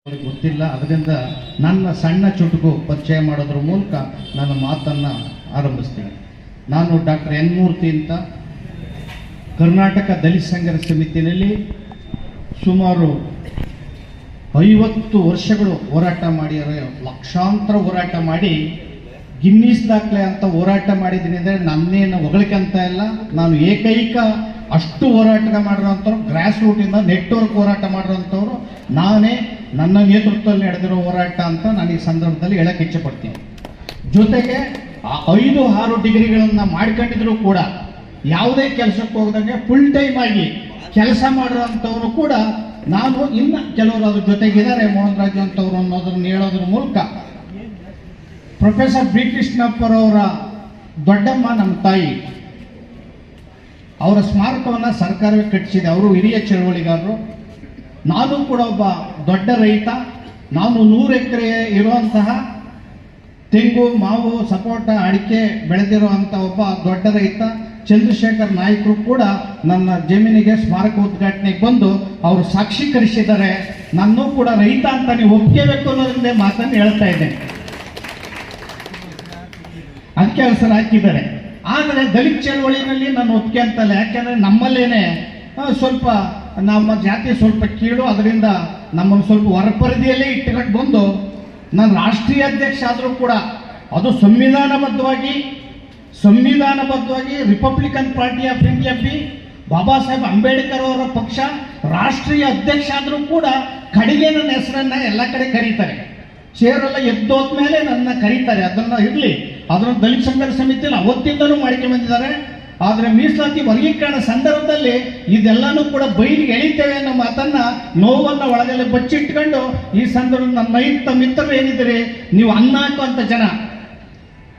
ಗೊತ್ತಿಲ್ಲ. ಅದರಿಂದ ನನ್ನ ಸಣ್ಣ ಚುಟುಕು ಪರಿಚಯ ಮಾಡೋದ್ರ ಮೂಲಕ ನನ್ನ ಮಾತನ್ನು ಆರಂಭಿಸ್ತೀನಿ. ನಾನು ಡಾಕ್ಟರ್ ಎನ್ ಮೂರ್ತಿ ಅಂತ ಕರ್ನಾಟಕ ದಲಿತ ಸಂಘರ್ಷ ಸಮಿತಿಯಲ್ಲಿ ಸುಮಾರು 50 ವರ್ಷಗಳು ಹೋರಾಟ ಮಾಡಿದರೆ, ಲಕ್ಷಾಂತರ ಹೋರಾಟ ಮಾಡಿ ಗಿನ್ನಿಸ್ ದಾಖಲೆ ಅಂತ ಹೋರಾಟ ಮಾಡಿದ್ದೀನಿ. ಅಂದರೆ ನನ್ನೇನು ಹೊಗಳಿಕೆ ಅಂತ ಇಲ್ಲ, ನಾನು ಏಕೈಕ ಅಷ್ಟು ಹೋರಾಟ ಮಾಡಿರೋಂಥವ್ರು, ಗ್ರಾಸ್ ರೂಟಿಂದ ನೆಟ್ವರ್ಕ್ ಹೋರಾಟ ಮಾಡಿರೋಂಥವ್ರು ನಾನೇ. ನನ್ನ ನೇತೃತ್ವದಲ್ಲಿ ನಡೆದಿರೋ ಹೋರಾಟ ಅಂತ ನಾನು ಈ ಸಂದರ್ಭದಲ್ಲಿ ಹೇಳಕ್ಕೆ ಇಚ್ಛೆಪಡ್ತೀನಿ. ಜೊತೆಗೆ 5-6 ಡಿಗ್ರಿಗಳನ್ನು ಮಾಡ್ಕೊಂಡಿದ್ರು ಕೂಡ ಯಾವುದೇ ಕೆಲಸಕ್ಕೆ ಹೋಗದಂಗೆ ಫುಲ್ ಟೈಮ್ ಆಗಿ ಕೆಲಸ ಮಾಡಿರೋಂಥವ್ರು ಕೂಡ ನಾನು. ಇನ್ನು ಕೆಲವರು ಅದ್ರ ಜೊತೆಗಿದ್ದಾರೆ, ಮೋಹನ್ ರಾಜು ಅಂತವ್ರು ಅನ್ನೋದನ್ನು ಹೇಳೋದ್ರ ಮೂಲಕ ಪ್ರೊಫೆಸರ್ ಬಿ ಕೃಷ್ಣಪ್ಪರವರ ದೊಡ್ಡಮ್ಮ ನಮ್ಮ ತಾಯಿ, ಅವರ ಸ್ಮಾರಕವನ್ನು ಸರ್ಕಾರವೇ ಕಟ್ಟಿಸಿದೆ. ಅವರು ಹಿರಿಯ ಚಳವಳಿಗಾರರು. ನಾನು ಕೂಡ ಒಬ್ಬ ದೊಡ್ಡ ರೈತ. ನಾನು 100 ಎಕರೆ ಇರುವಂತಹ ತೆಂಗು, ಮಾವು, ಸಪೋಟ, ಅಡಿಕೆ ಬೆಳೆದಿರುವಂಥ ಒಬ್ಬ ದೊಡ್ಡ ರೈತ. ಚಂದ್ರಶೇಖರ್ ನಾಯ್ಕರು ಕೂಡ ನನ್ನ ಜಮೀನಿಗೆ ಸ್ಮಾರಕ ಉದ್ಘಾಟನೆಗೆ ಬಂದು ಅವರು ಸಾಕ್ಷೀಕರಿಸಿದ್ದಾರೆ. ನನ್ನೂ ಕೂಡ ರೈತ ಅಂತ ನೀವು ಒಪ್ಕೋಬೇಕು ಅನ್ನೋದ್ರಿಂದ ಮಾತನ್ನು ಹೇಳ್ತಾ ಇದ್ದೇನೆ. ಅದಕ್ಕೆ ಹೆಸರು ಹಾಕಿದ್ದಾರೆ. ಆದರೆ ದಲಿತ ಚಳವಳಿನಲ್ಲಿ ನಾನು ಒಪ್ಪಿಗೆ ಅಂತಲ್ಲ. ಯಾಕೆಂದರೆ ನಮ್ಮಲ್ಲೇನೆ ಸ್ವಲ್ಪ ನಮ್ಮ ಜಾತಿ ಸ್ವಲ್ಪ ಕೀಳು, ಅದರಿಂದ ನಮ್ಮನ್ನು ಸ್ವಲ್ಪ ಹೊರಪರಿಧಿಯಲ್ಲೇ ಇಟ್ಟುಕೊಂಡು ಬಂದು ನಾನು ರಾಷ್ಟ್ರೀಯ ಅಧ್ಯಕ್ಷ ಆದರೂ ಕೂಡ ಅದು ಸಂವಿಧಾನಬದ್ಧವಾಗಿ Republican party of India Baba Saheb Ambedkar ಅವರ ಪಕ್ಷ ರಾಷ್ಟ್ರೀಯ ಅಧ್ಯಕ್ಷ ಆದರೂ ಕೂಡ ಕಡೆಗೆ ನನ್ನ ಹೆಸರನ್ನ ಎಲ್ಲ ಕಡೆ ಕರೀತಾರೆ. ಚೇರೆಲ್ಲ ಎದ್ದೋದ್ಮೇಲೆ ನನ್ನ ಕರೀತಾರೆ. ಅದನ್ನು ಇರಲಿ, ಅದನ್ನು ದಲಿತ ಸಂಘರ್ಷ ಸಮಿತಿಯಲ್ಲಿ ಅವತ್ತಿಂದಲೂ ಮಾಡ್ಕೊಂಡು ಬಂದಿದ್ದಾರೆ. ಆದರೆ ಮೀಸಲಾತಿ ವರ್ಗೀಕರಣ ಸಂದರ್ಭದಲ್ಲಿ ಇದೆಲ್ಲನೂ ಕೂಡ ಬಯಲಿಗೆ ಎಳಿತೇವೆ ಅನ್ನೋ ಮಾತನ್ನ, ನೋವನ್ನು ಒಳಗಡೆ ಬಚ್ಚಿಟ್ಕೊಂಡು ಈ ಸಂದರ್ಭ ನನ್ನ ರೈತ ಮಿತ್ರರು ಏನಿದ್ದೀರಿ, ನೀವು ಅನ್ನ ಹಾಕುವಂಥ ಜನ,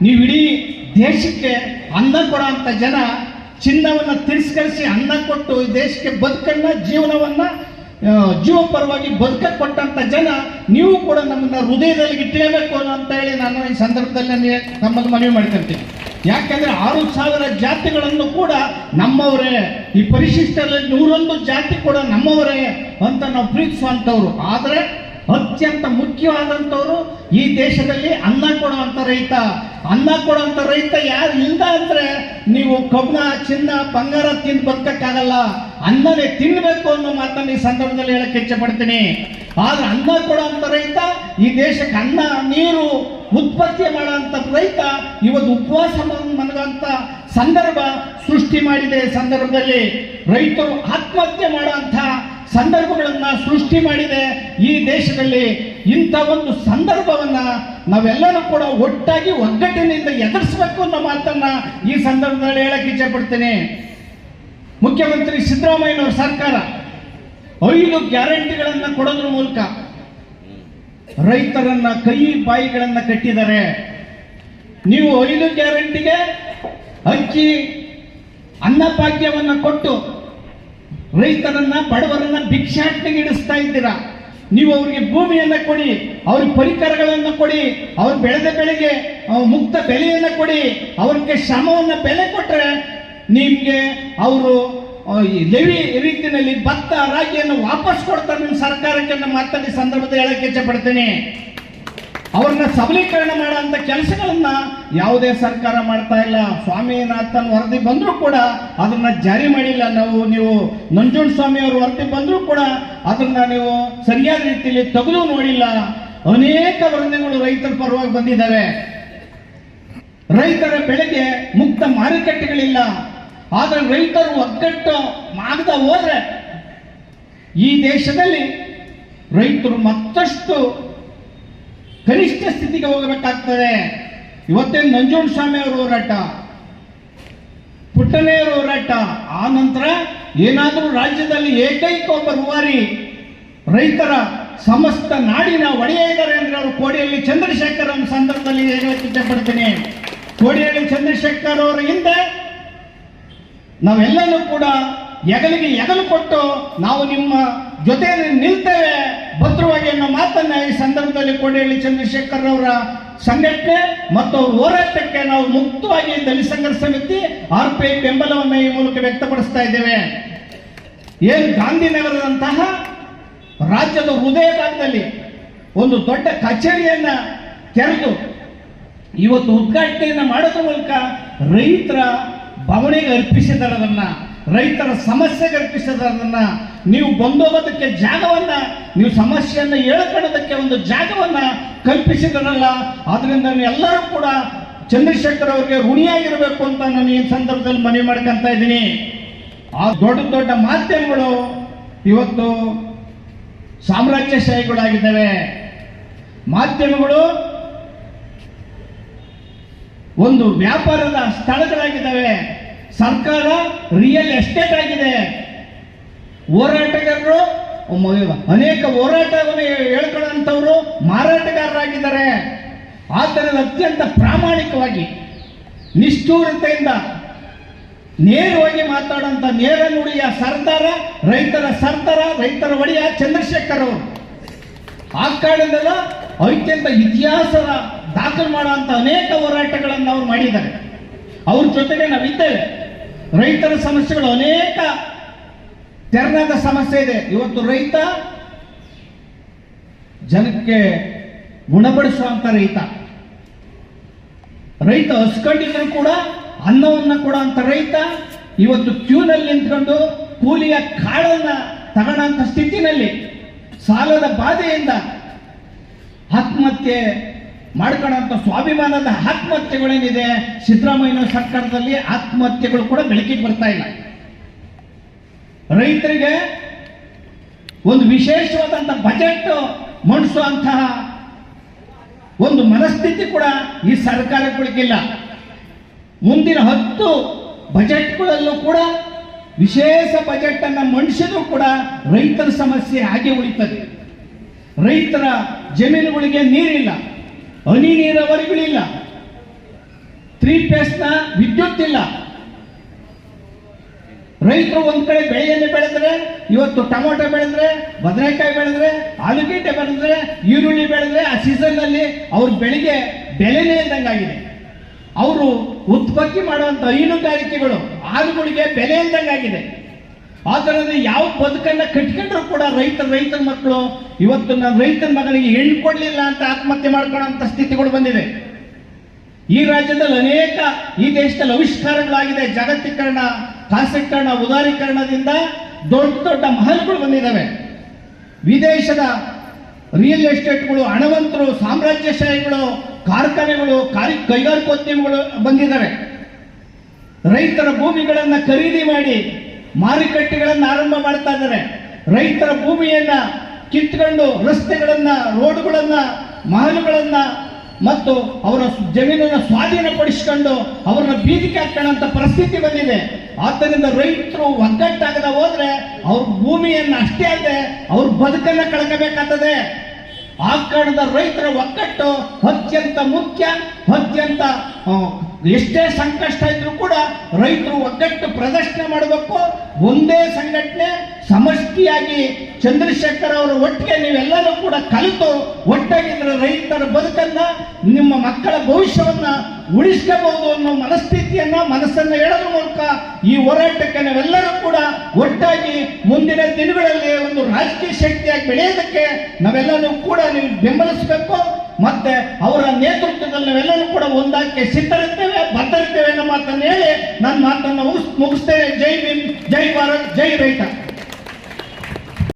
ನೀವು ಇಡೀ ದೇಶಕ್ಕೆ ಅನ್ನ ಕೊಡುವಂಥ ಜನ, ಚಿನ್ನವನ್ನು ತಿರಸ್ಕರಿಸಿ ಅನ್ನ ಕೊಟ್ಟು ಈ ದೇಶಕ್ಕೆ ಬದುಕನ್ನ ಜೀವ ಪರವಾಗಿ ಬದುಕ ಕೊಟ್ಟಂತ ಜನ, ನೀವು ಕೂಡ ನಮ್ಮನ್ನ ಹೃದಯದಲ್ಲಿ ಇಟ್ಕೋಬೇಕು ಅಂತ ಹೇಳಿ ನಾನು ಈ ಸಂದರ್ಭದಲ್ಲಿ ನಮ್ಮನ್ನು ಮನವಿ ಮಾಡ್ಕೊಳ್ತೀನಿ. ಯಾಕೆಂದ್ರೆ 6,000 ಜಾತಿಗಳನ್ನು ಕೂಡ ನಮ್ಮವರೇ, ಈ ಪರಿಶಿಷ್ಟರಲ್ಲಿ 101 ಜಾತಿ ಕೂಡ ನಮ್ಮವರೇ ಅಂತ ನಾವು ಪ್ರೀತಿಸುವಂಥವ್ರು. ಆದರೆ ಅತ್ಯಂತ ಮುಖ್ಯವಾದಂಥವ್ರು ಈ ದೇಶದಲ್ಲಿ ಅನ್ನ ಕೊಡುವಂಥ ರೈತ. ಅನ್ನ ಕೊಡುವಂಥ ರೈತ ಯಾರು ಇಲ್ಲ ಅಂದ್ರೆ ನೀವು ಕಬ್ಬಣ, ಚಿನ್ನ, ಬಂಗಾರ ತಿಂದು ಬದುಕಕ್ಕಾಗಲ್ಲ. ಅನ್ನನೇ ತಿನ್ನಬೇಕು ಅನ್ನೋ ಮಾತನ್ನು ಈ ಸಂದರ್ಭದಲ್ಲಿ ಹೇಳಕ್ಕೆ ಇಚ್ಛೆ ಪಡ್ತೀನಿ. ಆದ್ರೆ ಅನ್ನ ಕೊಡುವಂಥ ರೈತ, ಈ ದೇಶಕ್ಕೆ ಅನ್ನ ನೀರು ಉತ್ಪತ್ತಿ ಮಾಡುವಂಥ ರೈತ ಇವತ್ತು ಉಪವಾಸ ಮನಗಂತ ಸಂದರ್ಭ ಸೃಷ್ಟಿ ಮಾಡಿದೆ. ಸಂದರ್ಭದಲ್ಲಿ ರೈತರು ಆತ್ಮಹತ್ಯೆ ಮಾಡುವಂಥ ಸಂದರ್ಭಗಳನ್ನ ಸೃಷ್ಟಿ ಮಾಡಿದೆ ಈ ದೇಶದಲ್ಲಿ. ಇಂಥ ಒಂದು ಸಂದರ್ಭವನ್ನ ನಾವೆಲ್ಲರೂ ಕೂಡ ಒಟ್ಟಾಗಿ ಒಗ್ಗಟ್ಟಿನಿಂದ ಎದುರಿಸಬೇಕು ಅನ್ನೋ ಮಾತನ್ನ ಈ ಸಂದರ್ಭದಲ್ಲಿ ಹೇಳಕ್ಕೆ ಇಚ್ಛೆ ಪಡ್ತೀನಿ. ಮುಖ್ಯಮಂತ್ರಿ ಸಿದ್ದರಾಮಯ್ಯನವರ ಸರ್ಕಾರ 5 ಗ್ಯಾರಂಟಿಗಳನ್ನ ಕೊಡೋದ್ರ ಮೂಲಕ ರೈತರನ್ನ ಕೈ ಬಾಯಿಗಳನ್ನ ಕಟ್ಟಿದ್ದಾರೆ. ನೀವು 5 ಗ್ಯಾರಂಟಿಗೆ ಅಕ್ಕಿ, ಅನ್ನಭಾಗ್ಯವನ್ನ ಕೊಟ್ಟು ರೈತರನ್ನ, ಬಡವರನ್ನ ಭಿಕ್ಷಾಟನೆಗೆ ಇಡಿಸ್ತಾ ಇದ್ದೀರಾ. ನೀವು ಅವರಿಗೆ ಭೂಮಿಯನ್ನ ಕೊಡಿ, ಅವ್ರಿಗೆ ಪರಿಕರಗಳನ್ನು ಕೊಡಿ, ಅವ್ರು ಬೆಳೆದ ಬೆಳೆಗೆ ಮುಕ್ತ ಬೆಲೆಯನ್ನು ಕೊಡಿ, ಅವ್ರಿಗೆ ಶ್ರಮವನ್ನ ಬೆಲೆ ಕೊಟ್ಟರೆ ನಿಮ್ಗೆ ಅವರು ಲೆವಿ ರೀತಿಯಲ್ಲಿ ಭತ್ತ, ರಾಗಿಯನ್ನು ವಾಪಸ್ ಕೊಡ್ತಾರೆ ನಿಮ್ಮ ಸರ್ಕಾರಕ್ಕೆ. ಮಾತಲ್ಲಿ ಸಂದರ್ಭದಲ್ಲಿ ಹೇಳಕ್ಕೆ ಇಚ್ಛೆ ಪಡ್ತೀನಿ. ಅವ್ರನ್ನ ಸಬಲೀಕರಣ ಮಾಡುವಂತ ಕೆಲಸಗಳನ್ನ ಯಾವುದೇ ಸರ್ಕಾರ ಮಾಡ್ತಾ ಇಲ್ಲ. ಸ್ವಾಮಿನಾಥನ್ ವರದಿ ಬಂದರೂ ಕೂಡ ಅದನ್ನ ಜಾರಿ ಮಾಡಿಲ್ಲ. ನೀವು ನಂಜುಂಡ ಸ್ವಾಮಿ ಅವ್ರ ವರದಿ ಬಂದರೂ ಕೂಡ ಅದನ್ನ ನೀವು ಸರಿಯಾದ ರೀತಿಯಲ್ಲಿ ತೆಗೆದು ನೋಡಿಲ್ಲ. ಅನೇಕ ವರದಿಗಳು ರೈತರ ಪರವಾಗಿ ಬಂದಿದ್ದಾವೆ. ರೈತರ ಬೆಳೆಗೆ ಮುಕ್ತ ಮಾರುಕಟ್ಟೆಗಳಿಲ್ಲ. ಆದ್ರೆ ರೈತರು ಒಗ್ಗಟ್ಟು ಮಾಡದ ಹೋದ್ರೆ ಈ ದೇಶದಲ್ಲಿ ರೈತರು ಮತ್ತಷ್ಟು ಕನಿಷ್ಠ ಸ್ಥಿತಿಗೆ ಹೋಗಬೇಕಾಗ್ತದೆ. ಇವತ್ತೇನು ನಂಜುಂಡ ಸ್ವಾಮಿ ಅವರ ಹೋರಾಟ, ಪುಟ್ಟನೆಯವರ ಹೋರಾಟ, ಆ ನಂತರ ಏನಾದರೂ ರಾಜ್ಯದಲ್ಲಿ ಏಕೈಕ ಒಬ್ಬ ರೂವಾರಿ ರೈತರ ಸಮಸ್ತ ನಾಡಿನ ಒಡೆಯ ಇದ್ದಾರೆ ಅಂದ್ರೆ ಅವರು ಕೋಡಿಹಳ್ಳಿ ಚಂದ್ರಶೇಖರ್ ಅವರ ಸಂದರ್ಭದಲ್ಲಿ ಹೇಳಕ್ಕೆ ಇಷ್ಟಪಡ್ತೀನಿ. ಕೋಡಿಹಳ್ಳಿ ಚಂದ್ರಶೇಖರ್ ಅವರ ಹಿಂದೆ ನಾವೆಲ್ಲರೂ ಕೂಡ ಹೆಗಲಿಗೆ ಹೆಗಲು ಕೊಟ್ಟು ನಾವು ನಿಮ್ಮ ಜೊತೆ ನಿಲ್ತೇವೆ ಭದ್ರವಾಗಿ ಅನ್ನೋ ಮಾತನ್ನ ಈ ಸಂದರ್ಭದಲ್ಲಿ ಕೋಡಿಹಳ್ಳಿ ಚಂದ್ರಶೇಖರ್ ಅವರ ಸಂಘಟನೆ ಮತ್ತು ಅವ್ರ ಹೋರಾಟಕ್ಕೆ ನಾವು ಮುಕ್ತವಾಗಿ ದಲಿತ ಸಂಘರ್ಷ ಸಮಿತಿ RPI ಬೆಂಬಲವನ್ನು ಈ ಮೂಲಕ ವ್ಯಕ್ತಪಡಿಸ್ತಾ ಇದ್ದೇವೆ. ಏನು ಗಾಂಧಿನಗರದಂತಹ ರಾಜ್ಯದ ಹೃದಯ ಭಾಗದಲ್ಲಿ ಒಂದು ದೊಡ್ಡ ಕಚೇರಿಯನ್ನ ತೆರೆದು ಇವತ್ತು ಉದ್ಘಾಟನೆಯನ್ನ ಮಾಡೋದ್ರ ಮೂಲಕ ರೈತರ ಭವನಿಗೆ ಅರ್ಪಿಸಿದರದನ್ನ, ರೈತರ ಸಮಸ್ಯೆಗೆ ಅರ್ಪಿಸಿದರದನ್ನ, ನೀವು ಬಂದೋಗೋದಕ್ಕೆ ಜಾಗವನ್ನ, ನೀವು ಸಮಸ್ಯೆಯನ್ನ ಹೇಳ್ಕೊಳ್ಳೋದಕ್ಕೆ ಒಂದು ಜಾಗವನ್ನ ಕಲ್ಪಿಸಿದರಲ್ಲ, ಆದ್ರಿಂದ ಎಲ್ಲರೂ ಕೂಡ ಚಂದ್ರಶೇಖರ್ ಅವರಿಗೆ ಋಣಿಯಾಗಿರಬೇಕು ಅಂತ ನಾನು ಈ ಸಂದರ್ಭದಲ್ಲಿ ಮನವಿ ಮಾಡ್ಕೊಂತ ಇದ್ದೀನಿ. ಆ ದೊಡ್ಡ ದೊಡ್ಡ ಮಾಧ್ಯಮಗಳು ಇವತ್ತು ಸಾಮ್ರಾಜ್ಯಶಾಹಿಗಳಾಗಿದ್ದಾವೆ. ಮಾಧ್ಯಮಗಳು ಒಂದು ವ್ಯಾಪಾರದ ಸ್ಥಳಗಳಾಗಿದ್ದಾವೆ. ಸರ್ಕಾರ ರಿಯಲ್ ಎಸ್ಟೇಟ್ ಆಗಿದೆ. ಹೋರಾಟಗಾರರು ಅನೇಕ ಹೋರಾಟವನ್ನು ಹೇಳ್ಕೊಳ್ಳುವಂಥವರು ಮಾರಾಟಗಾರರಾಗಿದ್ದಾರೆ. ಆದ್ದರಿಂದ ಅತ್ಯಂತ ಪ್ರಾಮಾಣಿಕವಾಗಿ ನಿಷ್ಠೂರತೆಯಿಂದ ನೇರವಾಗಿ ಮಾತಾಡುವಂಥ ನೇರ ನುಡಿಯ ಸರ್ದಾರ, ರೈತರ ಒಡೆಯ ಚಂದ್ರಶೇಖರ್ ಅವರು. ಆ ಕಾರಣದಲ್ಲ ಅತ್ಯಂತ ಇತಿಹಾಸದ ದಾಖಲು ಮಾಡುವಂಥ ಅನೇಕ ಹೋರಾಟಗಳನ್ನು ಅವರು ಮಾಡಿದ್ದಾರೆ. ಅವ್ರ ಜೊತೆಗೆ ನಾವಿದ್ದೇವೆ. ರೈತರ ಸಮಸ್ಯೆಗಳು ಅನೇಕ ತೆರನಾದ ಸಮಸ್ಯೆ ಇದೆ. ಇವತ್ತು ರೈತ ಜನಕ್ಕೆ ಗುಣಪಡಿಸುವಂತ ರೈತ ಹಸ್ಕೊಂಡಿದ್ರು ಕೂಡ ಅನ್ನವನ್ನ ಕೊಡುವಂತ ರೈತ ಇವತ್ತು ಕ್ಯೂನಲ್ಲಿ ನಿಂತ್ಕೊಂಡು ಕೂಲಿಯ ಕಾಳನ್ನ ತಗೊಳ್ಳಂತ ಸ್ಥಿತಿನಲ್ಲಿ ಸಾಲದ ಬಾಧೆಯಿಂದ ಆತ್ಮಹತ್ಯೆ ಮಾಡ್ಕೊಳ್ಳೋಂಥ ಸ್ವಾಭಿಮಾನದ ಆತ್ಮಹತ್ಯೆಗಳೇನಿದೆ, ಸಿದ್ದರಾಮಯ್ಯ ಸರ್ಕಾರದಲ್ಲಿ ಆತ್ಮಹತ್ಯೆಗಳು ಕೂಡ ಬೆಳಕಿಗೆ ಬರ್ತಾ ಇಲ್ಲ. ರೈತರಿಗೆ ಒಂದು ವಿಶೇಷವಾದಂಥ ಬಜೆಟ್ ಮಂಡಿಸುವಂತಹ ಒಂದು ಮನಸ್ಥಿತಿ ಕೂಡ ಈ ಸರ್ಕಾರಗಳಿಗಿಲ್ಲ. ಮುಂದಿನ 10 ಬಜೆಟ್ಗಳಲ್ಲೂ ಕೂಡ ವಿಶೇಷ ಬಜೆಟ್ ಅನ್ನು ಮಂಡಿಸಿದ್ರು ಕೂಡ ರೈತರ ಸಮಸ್ಯೆ ಹಾಗೆ ಉಳಿತದೆ. ರೈತರ ಜಮೀನುಗಳಿಗೆ ನೀರಿಲ್ಲ, ಹನಿ ನೀರಾವರಿಗಳಿಲ್ಲ, 3 ಫೇಸ್ನ ವಿದ್ಯುತ್ ಇಲ್ಲ. ರೈತರು ಒಂದ್ ಕಡೆ ಬೆಳೆಯನ್ನು ಬೆಳೆದ್ರೆ, ಇವತ್ತು ಟೊಮೊಟೊ ಬೆಳೆದ್ರೆ, ಬದನೆಕಾಯಿ ಬೆಳೆದ್ರೆ, ಆಲೂಗೆಡ್ಡೆ ಬೆಳೆದ್ರೆ, ಈರುಳ್ಳಿ ಬೆಳೆದ್ರೆ ಆ ಸೀಸನ್ ನಲ್ಲಿ ಅವ್ರ ಬೆಳೆಗೆ ಬೆಲೆನೇ ಇಲ್ದಂಗಾಗಿದೆ. ಅವರು ಉತ್ಪತ್ತಿ ಮಾಡುವಂತ ಹೈನುಗಾರಿಕೆಗಳು ಹಾಲುಗಳಿಗೆ ಬೆಲೆ ಇಲ್ದಂಗಾಗಿದೆ. ಆದ್ದರಿಂದ ಯಾವ ಬದುಕನ್ನ ಕಟ್ಕೊಂಡ್ರು ಕೂಡ ರೈತರ ಮಕ್ಕಳು ಇವತ್ತು ನಾನು ರೈತನ ಮಗನಿಗೆ ಹೆಣ್ಣು ಕೊಡ್ಲಿಲ್ಲ ಅಂತ ಆತ್ಮಹತ್ಯೆ ಮಾಡ್ಕೊಳ್ಳೋಂಥ ಸ್ಥಿತಿಗಳು ಬಂದಿದೆ. ಈ ರಾಜ್ಯದಲ್ಲಿ ಅನೇಕ, ಈ ದೇಶದಲ್ಲಿ ಆವಿಷ್ಕಾರಗಳಾಗಿದೆ. ಜಾಗತೀಕರಣ, ಖಾಸಗೀಕರಣ, ಉದಾರೀಕರಣದಿಂದ ದೊಡ್ಡ ದೊಡ್ಡ ಮಹಲ್ಗಳು ಬಂದಿದ್ದಾವೆ. ವಿದೇಶದ ರಿಯಲ್ ಎಸ್ಟೇಟ್ಗಳು, ಹಣವಂತರು, ಸಾಮ್ರಾಜ್ಯಶಾಹಿಗಳು, ಕಾರ್ಖಾನೆಗಳು, ಕೈಗಾರಿಕೋದ್ಯಮಗಳು ಬಂದಿದ್ದಾವೆ. ರೈತರ ಭೂಮಿಗಳನ್ನ ಖರೀದಿ ಮಾಡಿ ಮಾರುಕಟ್ಟೆಗಳನ್ನು ಆರಂಭ ಮಾಡ್ತಾ ಇದ್ದಾರೆ. ರೈತರ ಭೂಮಿಯನ್ನ ಕಿತ್ಕೊಂಡು ರಸ್ತೆಗಳನ್ನ, ರೋಡ್ಗಳನ್ನ, ಮಹಲುಗಳನ್ನ ಮತ್ತು ಅವರ ಜಮೀನನ್ನು ಸ್ವಾಧೀನಪಡಿಸಿಕೊಂಡು ಅವರನ್ನ ಬೀದಿಗೆ ಹಾಕೋಣಂತ ಪರಿಸ್ಥಿತಿ ಬಂದಿದೆ. ಆದ್ದರಿಂದ ರೈತರು ಒಗ್ಗಟ್ಟಾಗದ ಹೋದ್ರೆ ಅವ್ರ ಭೂಮಿಯನ್ನ ಅಷ್ಟೇ ಅಲ್ಲದೆ ಅವ್ರ ಬದುಕನ್ನ ಕಳ್ಕೋಬೇಕಾಗ್ತದೆ. ಆ ಕಾರಣದ ರೈತರ ಒಗ್ಗಟ್ಟು ಅತ್ಯಂತ ಮುಖ್ಯ. ಅತ್ಯಂತ ಎಷ್ಟೇ ಸಂಕಷ್ಟ ಇದ್ರೂ ಕೂಡ ರೈತರು ಒಗ್ಗಟ್ಟು ಪ್ರದರ್ಶನ ಮಾಡಬೇಕು. ಒಂದೇ ಸಂಘಟನೆ ಸಮಷ್ಟಿಯಾಗಿ ಚಂದ್ರಶೇಖರ್ ಅವರ ಒಟ್ಟಿಗೆ ನೀವೆಲ್ಲರೂ ಕೂಡ ಕಲಿತು ಒಟ್ಟಾಗಿದ್ರೆ ರೈತರ ಬದುಕನ್ನ, ನಿಮ್ಮ ಮಕ್ಕಳ ಭವಿಷ್ಯವನ್ನ ಉಳಿಸ್ಕೋಬಹುದು ಅನ್ನೋ ಮನಸ್ಸನ್ನ ಹೇಳೋದ್ರ ಮೂಲಕ ಈ ಹೋರಾಟಕ್ಕೆ ನಾವೆಲ್ಲರೂ ಕೂಡ ಒಟ್ಟಾಗಿ ಮುಂದಿನ ದಿನಗಳಲ್ಲಿ ಒಂದು ರಾಜಕೀಯ ಶಕ್ತಿಯಾಗಿ ಬೆಳೆಯೋದಕ್ಕೆ ನಾವೆಲ್ಲರೂ ಕೂಡ ನೀವು ಬೆಂಬಲಿಸಬೇಕು. ಮತ್ತೆ ಅವರ ನೇತೃತ್ವದಲ್ಲಿ ನಾವೆಲ್ಲರೂ ಕೂಡ ಒಂದಾಗಿ ಸಿದ್ಧರಿದ್ದೇವೆ, ಬದ್ಧರಿದ್ದೇವೆ ಅನ್ನೋ ಮಾತನ್ನು ಹೇಳಿ ನನ್ನ ಮಾತನ್ನು ಮುಗಿಸ್ತೇವೆ. ಜೈ ಭೀಮ್, ಜೈ ಭಾರತ್, ಜೈ ರೈತ.